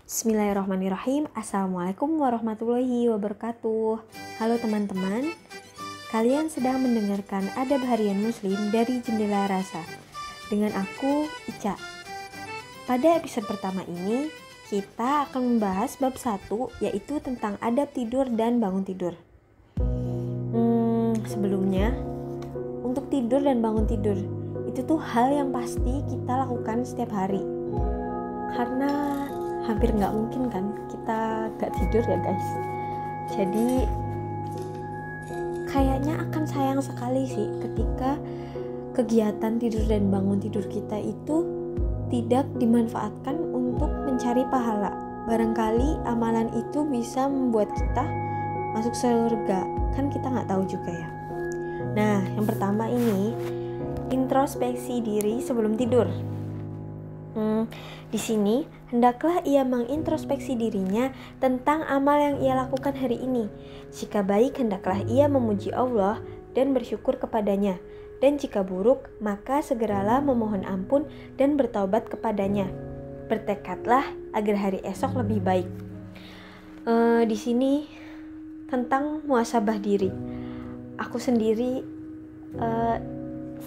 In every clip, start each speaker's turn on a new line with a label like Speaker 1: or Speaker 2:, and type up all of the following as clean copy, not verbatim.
Speaker 1: Bismillahirrahmanirrahim. Assalamualaikum warahmatullahi wabarakatuh. Halo teman-teman, kalian sedang mendengarkan Adab Harian Muslim dari Jendela Rasa dengan aku, Ica. Pada episode pertama ini, kita akan membahas bab 1, yaitu tentang adab tidur dan bangun tidur. Sebelumnya, untuk tidur dan bangun tidur, itu tuh hal yang pasti kita lakukan setiap hari. Karena hampir nggak mungkin kan kita nggak tidur ya guys. Jadi kayaknya akan sayang sekali sih ketika kegiatan tidur dan bangun tidur kita itu tidak dimanfaatkan untuk mencari pahala. Barangkali amalan itu bisa membuat kita masuk surga, kan kita nggak tahu juga ya. Nah, yang pertama ini introspeksi diri sebelum tidur. Di sini, hendaklah ia mengintrospeksi dirinya tentang amal yang ia lakukan hari ini. Jika baik, hendaklah ia memuji Allah dan bersyukur kepadanya. Dan jika buruk, maka segeralah memohon ampun dan bertaubat kepadanya. Bertekadlah agar hari esok lebih baik. Di sini tentang muhasabah diri. Aku sendiri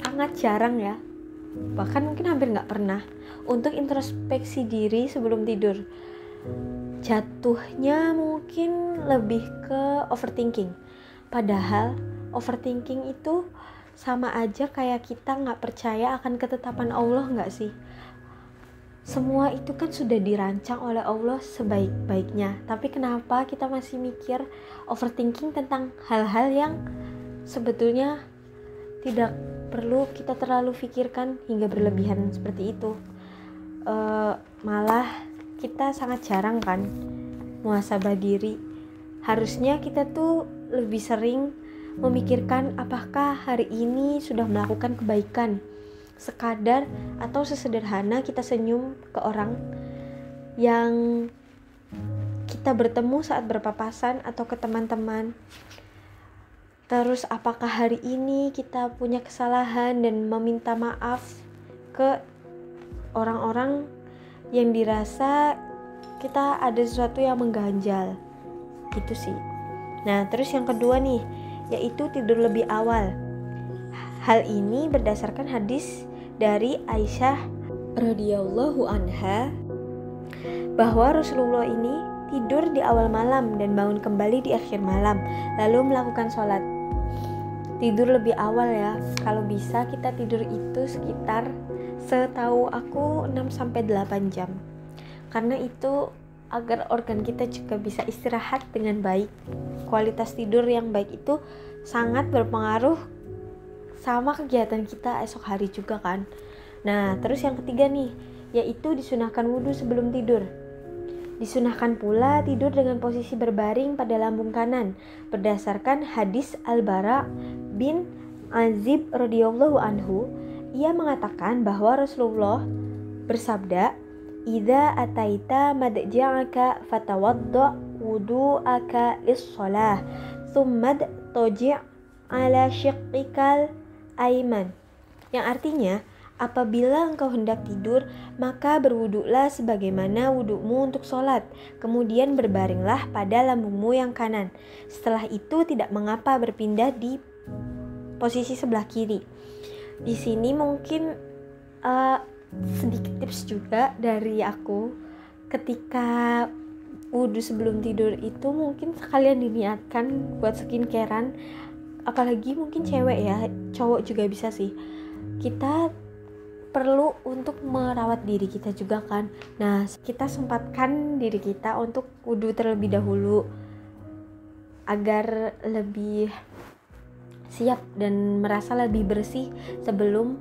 Speaker 1: sangat jarang ya, bahkan mungkin hampir nggak pernah untuk introspeksi diri sebelum tidur. Jatuhnya mungkin lebih ke overthinking. Padahal overthinking itu sama aja kayak kita nggak percaya akan ketetapan Allah, nggak sih? Semua itu kan sudah dirancang oleh Allah sebaik-baiknya. Tapi kenapa kita masih mikir overthinking tentang hal-hal yang sebetulnya tidak perlu kita terlalu pikirkan hingga berlebihan seperti itu. Malah kita sangat jarang kan muhasabah diri. Harusnya kita tuh lebih sering memikirkan apakah hari ini sudah melakukan kebaikan, sekadar atau sesederhana kita senyum ke orang yang kita bertemu saat berpapasan atau ke teman-teman. Terus apakah hari ini kita punya kesalahan dan meminta maaf ke orang-orang yang dirasa kita ada sesuatu yang mengganjal. Gitu sih. Nah, terus yang kedua nih, yaitu tidur lebih awal. Hal ini berdasarkan hadis dari Aisyah radhiyallahu anha bahwa Rasulullah ini tidur di awal malam dan bangun kembali di akhir malam, lalu melakukan sholat. Tidur lebih awal ya. Kalau bisa kita tidur itu sekitar, setahu aku 6-8 jam. Karena itu agar organ kita juga bisa istirahat dengan baik. Kualitas tidur yang baik itu sangat berpengaruh sama kegiatan kita esok hari juga kan. Nah, terus yang ketiga nih, yaitu disunahkan wudhu sebelum tidur. Disunahkan pula tidur dengan posisi berbaring pada lambung kanan berdasarkan hadis Al-Bara bin Azib radhiyallahu anhu. Ia mengatakan bahwa Rasulullah bersabda, "Idza ataita madja'aka fatawadda wudu'aka lis-shalah, tsumma taji' ala syiqqikal aiman." Yang artinya, apabila engkau hendak tidur, maka berwuduklah sebagaimana wudukmu untuk sholat. Kemudian berbaringlah pada lambungmu yang kanan. Setelah itu tidak mengapa berpindah di posisi sebelah kiri. Di sini mungkin sedikit tips juga dari aku. Ketika wudhu sebelum tidur itu mungkin sekalian diniatkan buat skincarean. Apalagi mungkin cewek ya, cowok juga bisa sih. Kita perlu untuk merawat diri kita juga kan. Nah, kita sempatkan diri kita untuk wudhu terlebih dahulu agar lebih siap dan merasa lebih bersih sebelum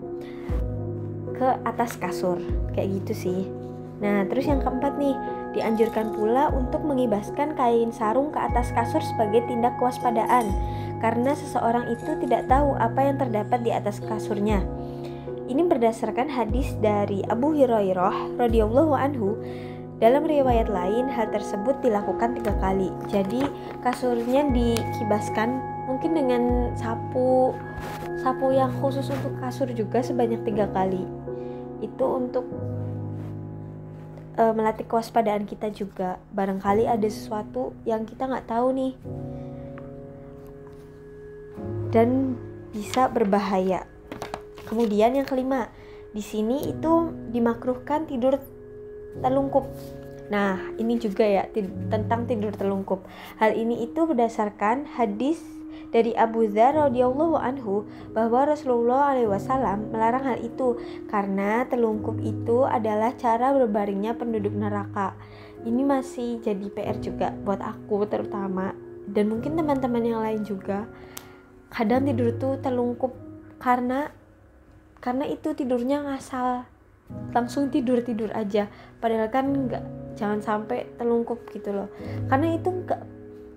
Speaker 1: ke atas kasur. Kayak gitu sih. Nah, terus yang keempat nih, dianjurkan pula untuk mengibaskan kain sarung ke atas kasur sebagai tindak kewaspadaan, karena seseorang itu tidak tahu apa yang terdapat di atas kasurnya. Ini berdasarkan hadis dari Abu Hurairah radhiyallahu anhu. Dalam riwayat lain, hal tersebut dilakukan 3 kali. Jadi kasurnya dikibaskan mungkin dengan sapu yang khusus untuk kasur juga sebanyak 3 kali. Itu untuk melatih kewaspadaan kita juga. Barangkali ada sesuatu yang kita nggak tahu nih dan bisa berbahaya. Kemudian yang kelima, di sini itu dimakruhkan tidur telungkup. Nah, ini juga ya tentang tidur telungkup. Hal ini itu berdasarkan hadis dari Abu Dzar radhiyallahu anhu bahwa Rasulullah SAW melarang hal itu karena telungkup itu adalah cara berbaringnya penduduk neraka. Ini masih jadi PR juga buat aku terutama, dan mungkin teman-teman yang lain juga. Kadang tidur tuh telungkup karena itu tidurnya ngasal, langsung tidur aja, padahal kan enggak, jangan sampai telungkup gitu loh. Karena itu enggak,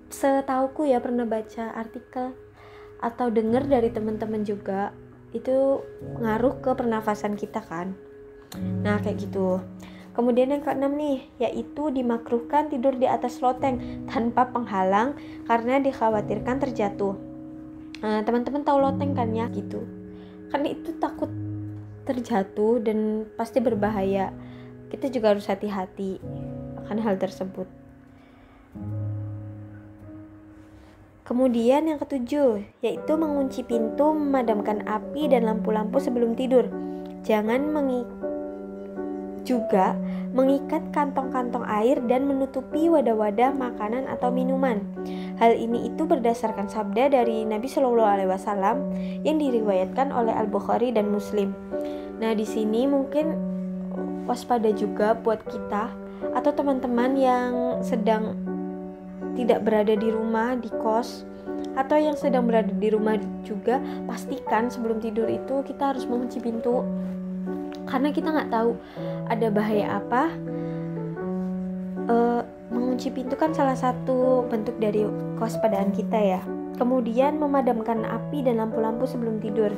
Speaker 1: setauku ya, pernah baca artikel atau dengar dari teman-teman juga, itu ngaruh ke pernafasan kita kan. Nah kayak gitu. Kemudian yang keenam nih, yaitu dimakruhkan tidur di atas loteng tanpa penghalang karena dikhawatirkan terjatuh. Nah, teman-teman tahu loteng kan ya gitu. Karena itu takut terjatuh dan pasti berbahaya. Kita juga harus hati-hati akan hal tersebut. Kemudian yang ketujuh, yaitu mengunci pintu, memadamkan api dan lampu-lampu sebelum tidur. Jangan juga mengikat kantong-kantong air dan menutupi wadah-wadah makanan atau minuman. Hal ini itu berdasarkan sabda dari Nabi Shallallahu Alaihi Wasallam yang diriwayatkan oleh Al-Bukhari dan Muslim. Nah di sini mungkin waspada juga buat kita atau teman-teman yang sedang tidak berada di rumah, di kos, atau yang sedang berada di rumah juga, pastikan sebelum tidur itu kita harus mengunci pintu. Karena kita nggak tahu ada bahaya apa. Mengunci pintu kan salah satu bentuk dari kewaspadaan kita ya. Kemudian memadamkan api dan lampu-lampu sebelum tidur.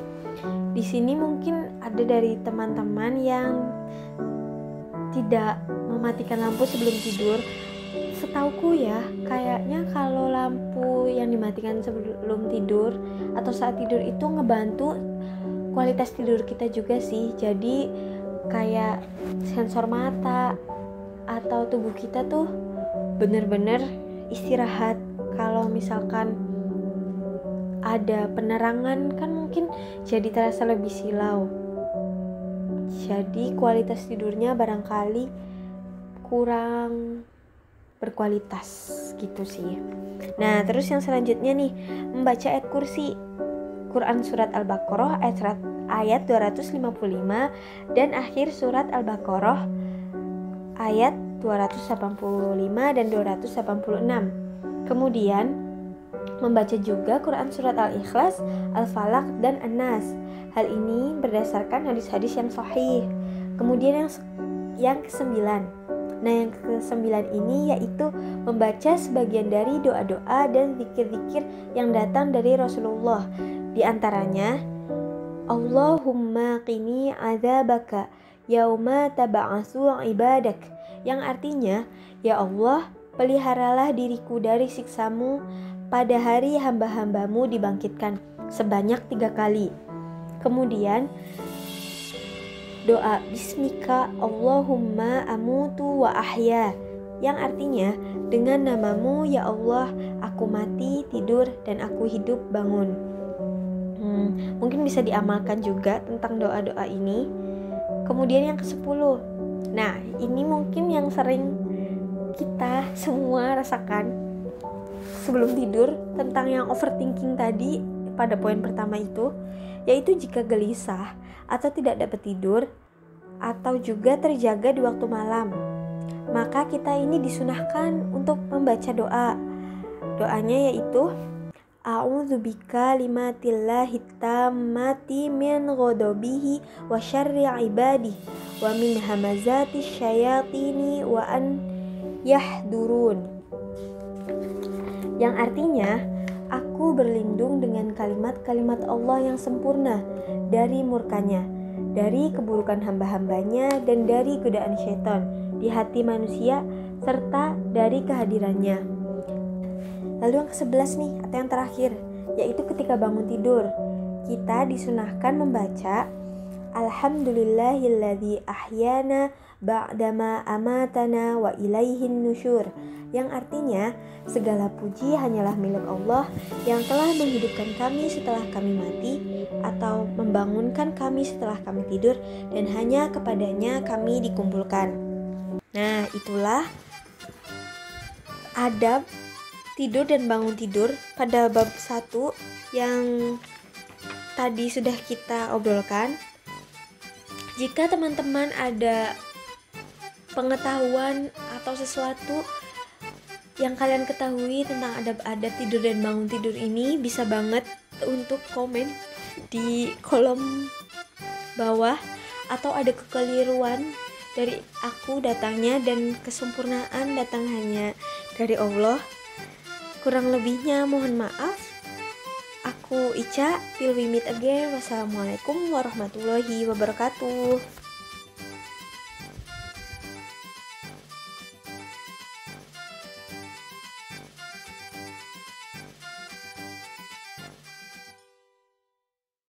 Speaker 1: Di sini mungkin ada dari teman-teman yang tidak mematikan lampu sebelum tidur. Setauku ya, kayaknya kalau lampu yang dimatikan sebelum tidur atau saat tidur itu ngebantu kualitas tidur kita juga sih. Jadi kayak sensor mata atau tubuh kita tuh bener-bener istirahat. Kalau misalkan ada penerangan kan mungkin jadi terasa lebih silau. Jadi kualitas tidurnya barangkali kurang berkualitas gitu sih. Nah terus yang selanjutnya nih, membaca ayat kursi. Quran surat Al-Baqarah ayat 255 dan akhir surat Al-Baqarah ayat 285 dan 286. Kemudian membaca juga Quran surat Al-Ikhlas, Al-Falaq dan An-Nas. Hal ini berdasarkan hadis-hadis yang sahih. Kemudian yang kesembilan. Nah yang kesembilan ini yaitu membaca sebagian dari doa-doa dan zikir-zikir yang datang dari Rasulullah. Di antaranya, Allahumma qini azabaka yauma taba'asu ibadak, yang artinya, ya Allah, peliharalah diriku dari siksamu pada hari hamba-hambamu dibangkitkan, sebanyak 3 kali. Kemudian doa Bismika Allahumma amutu wa ahya, yang artinya, dengan namamu ya Allah, aku mati, tidur, dan aku hidup, bangun. Mungkin bisa diamalkan juga tentang doa-doa ini. Kemudian yang ke-10. Nah, ini mungkin yang sering kita semua rasakan sebelum tidur, tentang yang overthinking tadi pada poin pertama itu, yaitu jika gelisah atau tidak dapat tidur atau juga terjaga di waktu malam, maka kita ini disunahkan untuk membaca doa. Doanya yaitu A'udzubika limatillahi tammati min ghadabihi wa syarri ibadihi wa min hamazati syayatini wa an yahdurun, yang artinya, aku berlindung dengan kalimat-kalimat Allah yang sempurna dari murkanya, dari keburukan hamba-hambanya, dan dari godaan syaitan di hati manusia, serta dari kehadirannya. Lalu yang ke-11 nih, atau yang terakhir, yaitu ketika bangun tidur, kita disunahkan membaca Alhamdulillahilladzi ahyana ba'dama amatana wa ilaihin nusyur, yang artinya segala puji hanyalah milik Allah yang telah menghidupkan kami setelah kami mati atau membangunkan kami setelah kami tidur, dan hanya kepadanya kami dikumpulkan. Nah, itulah adab tidur dan bangun tidur pada bab 1 yang tadi sudah kita obrolkan. Jika teman-teman ada pengetahuan atau sesuatu yang kalian ketahui tentang adab-adab tidur dan bangun tidur ini, bisa banget untuk komen di kolom bawah. Atau ada kekeliruan dari aku datangnya dan kesempurnaan datang hanya dari Allah. Kurang lebihnya mohon maaf. Aku Ica, till we meet again. Wassalamualaikum warahmatullahi wabarakatuh.